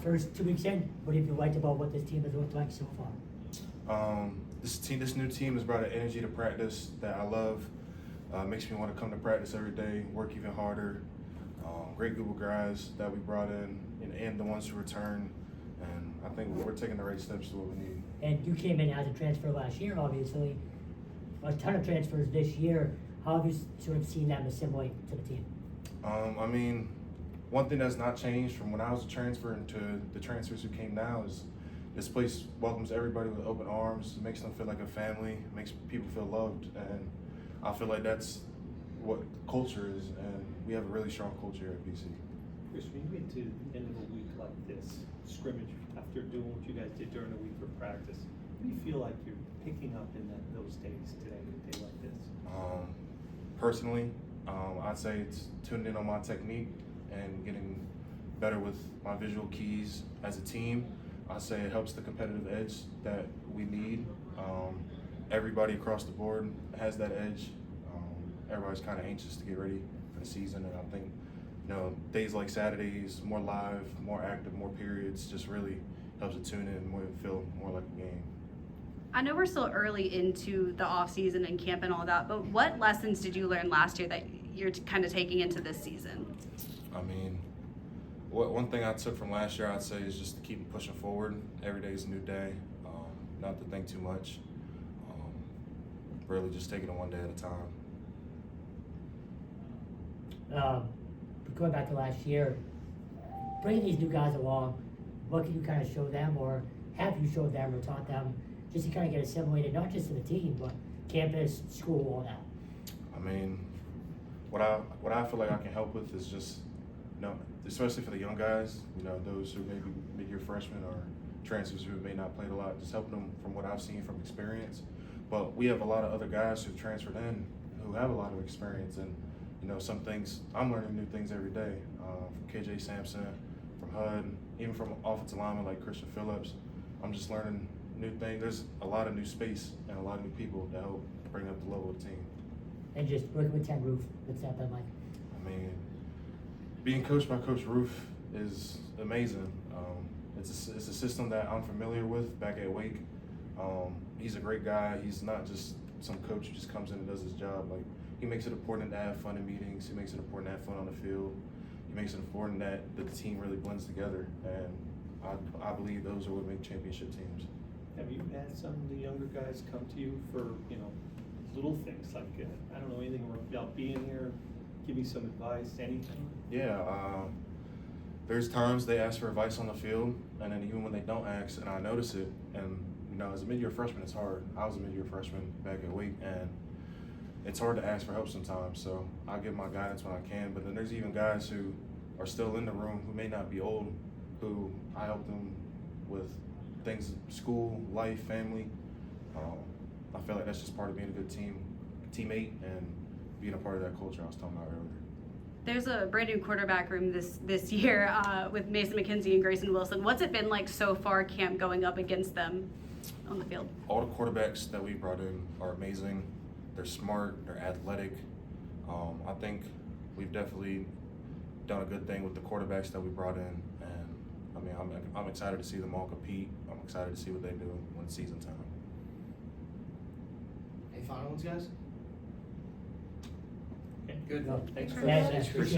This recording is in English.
First 2 weeks in, what have you liked about what this team has looked like so far? This new team has brought an energy to practice that I love. Makes me want to come to practice every day, work even harder. Great group of guys that we brought in, and the ones who return. And I think we're taking the right steps to what we need. And you came in as a transfer last year, obviously. A ton of transfers this year. How have you sort of seen them assimilate to the team? I mean, one thing that's not changed from when I was a transfer into the transfers who came now is this place welcomes everybody with open arms, makes them feel like a family, makes people feel loved, and I feel like that's what culture is, and we have a really strong culture at BC. Chris, when you get to the end of a week like this, scrimmage, after doing what you guys did during the week for practice, what do you feel like you're picking up in those days today, a day like this? Personally, I'd say it's tuning in on my technique and getting better with my visual keys as a team. I say it helps the competitive edge that we need. Everybody across the board has that edge. Everybody's kind of anxious to get ready for the season, and I think days like Saturdays, more live, more active, more periods, just really helps it tune in and feel more like a game. I know we're still early into the off season and camp and all that, but what lessons did you learn last year that you're kind of taking into this season? I mean, one thing I took from last year, I'd say, is just to keep pushing forward. Every day is a new day. Not to think too much. Really just taking it one day at a time. Going back to last year, bringing these new guys along, what can you kind of show them, or have you showed them or taught them, just to kind of get assimilated, not just to the team, but campus, school, all that? I mean, what I feel like I can help with is just, especially for the young guys, those who may be mid-year freshmen or transfers who may not played a lot, just helping them from what I've seen from experience. But we have a lot of other guys who've transferred in who have a lot of experience, and some things, I'm learning new things every day, from KJ Sampson, from HUD, even from offensive linemen like Christian Phillips. I'm just learning new things. There's a lot of new space and a lot of new people to help bring up the level of the team. And just working with Ted Roof, what's that been like? I mean, being coached by Coach Roof is amazing. It's a system that I'm familiar with back at Wake. He's a great guy. He's not just some coach who just comes in and does his job. Like, he makes it important to have fun in meetings. He makes it important to have fun on the field. He makes it important that the team really blends together. And I believe those are what make championship teams. Have you had some of the younger guys come to you for, little things like, I don't know anything about being here, give me some advice, anything? Yeah, there's times they ask for advice on the field, and then even when they don't ask, and I notice it, and as a mid-year freshman, it's hard. I was a mid-year freshman back at Wake, and it's hard to ask for help sometimes, so I give my guidance when I can. But then there's even guys who are still in the room who may not be old, who I help them with things, school, life, family. I feel like that's just part of being a good teammate, and being a part of that culture I was talking about earlier. There's a brand new quarterback room this year with Mason McKenzie and Grayson Wilson. What's it been like so far, camp, going up against them on the field? All the quarterbacks that we brought in are amazing. They're smart, they're athletic. I think we've definitely done a good thing with the quarterbacks that we brought in, and I mean, I'm excited to see them all compete. I'm excited to see what they do when it's season time. Any final ones, guys? Okay. Good. No. Thanks, Yeah, Chris. yeah, Thanks, Chris. appreciate